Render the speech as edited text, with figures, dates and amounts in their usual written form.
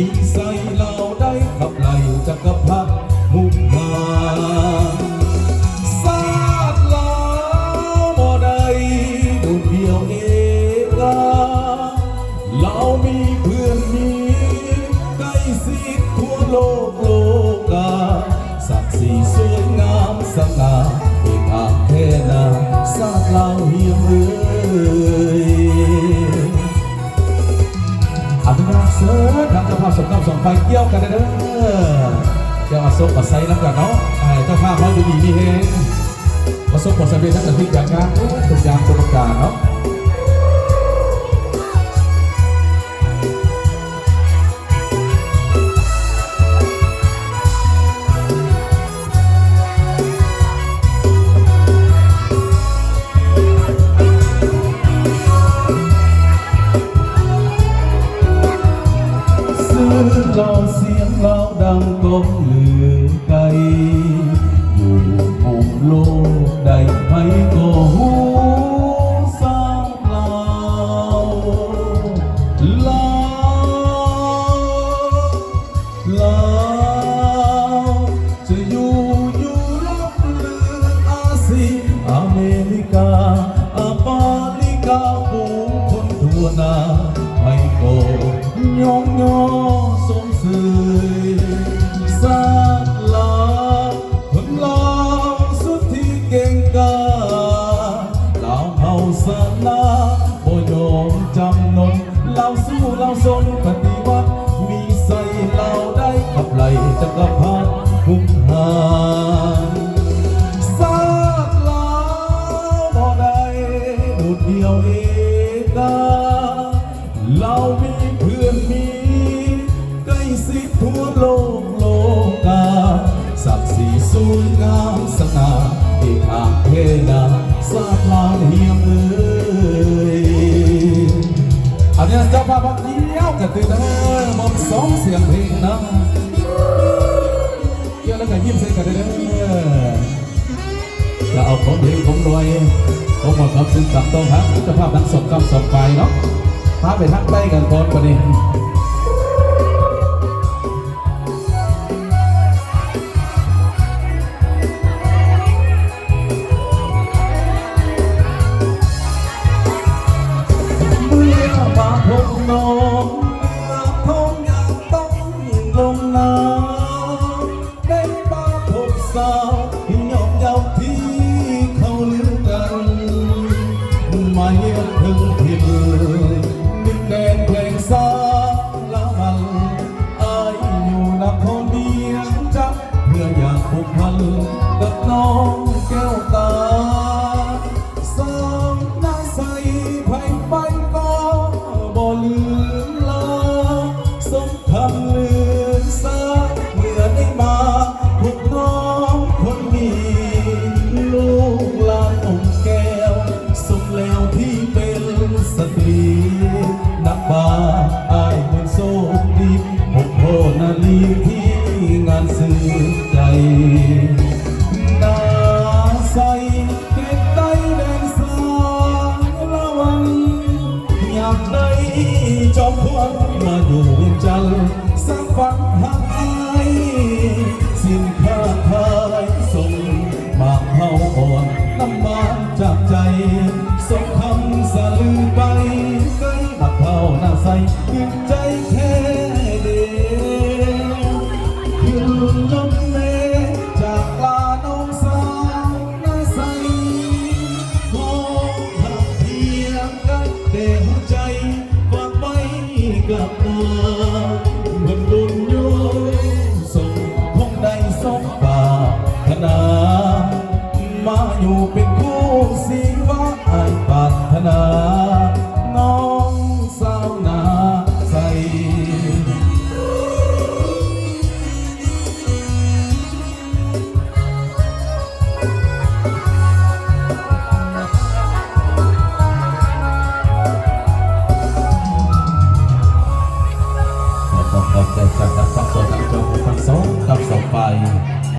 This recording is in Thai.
มีใส่เราได้ขับไล่จักรพรรดิมุกมาซาดลาบ่ได้โดดเดียวเอกาเรามีเพื่อนมีใกล้ชิดทั่วโลกโลกาศักดิ์ศรีสวยงามสง่าเอกอัคเทนาซาดลาเฮียมเอ่ยอนุญาตเสริมทำเจ้าภาพสมน้ำสมไฟเกี่ยวกันเด้อเกี่ยวมาซบมาใส่น้ำกันเนาะเจ้าภาพเขาดูดีมีเฮงมาซบมาสำเร็จทั้งที่จากงานทุกอย่างทุกประการเนาะเราเสียงเราดังก้องลือไกลอยู่มุมโลกใดไม่ก็หูสร้างเราจะอยู่รับลืออาซีอเมริกาอาปาลิกาผู้คนทั่วหน้าไม่ก็ย่องย่อสมสื่อซาดลาคนลาวสุดที่เก่งกาลาวเฮาสนาบ่ยอมจำนนลาวสู้ลาวสนปฏิวัติมีใส่ลาวได้ขับไล่จักรพรรดิหุกหานซาดลาวบ่ได้โดดเดียวเอกาเรามีเพื่อนมีใกล้ชิดทั่วโลกโลกาศักดิ์ศรีสวยงามสง่าเอกอัคเทนาซาดลาเฮียมเอ่ยอันนี้เจ้าภาพเดียวกันตื่นเต้นมองสองเสียงเพลงนะเกี่ยวแล้วก็ยิ้มใส่กันเด้อจะเอาของดีของรวยของหมดความซึ้งกับต้องฮักเจ้าภาพทั้งสองกำสองไปเนาะพาไปทักได้กันก่อนกว่านี้เมื่อมาพบน้องเมื่อท้องอยากต้องลงน้ำได้มาพบสาวที่ยอมเยาที่เขาลือกันมาเยี่ยมถึงที่มือแดนเพลงสาวละมันอายอยู่นครเดียงจักเพื่ออยากผูกพันกับน้องแก้วตาสาวหน้าใสไผ่ไปก็บ่ลืมลาสมคำลืมสาเมื่อได้มาพบน้องคนนี้ลูกหลานองค์แก้วสมแล้วที่เป็นสตรีนักบาอายเป็นโซดีพบโพนาลีที่งานสื่อใจนาใสเก็บใต้แดนสารละวันอยากได้จอมพลมาอยู่เวียงจันทร์สักฝันหักอายสิ้นค่าทายส่งมากเฮาอ่อนน้ำมาจากใจส่งคำสะลือไปใกล้บักเท่าหน้าใสขึ้น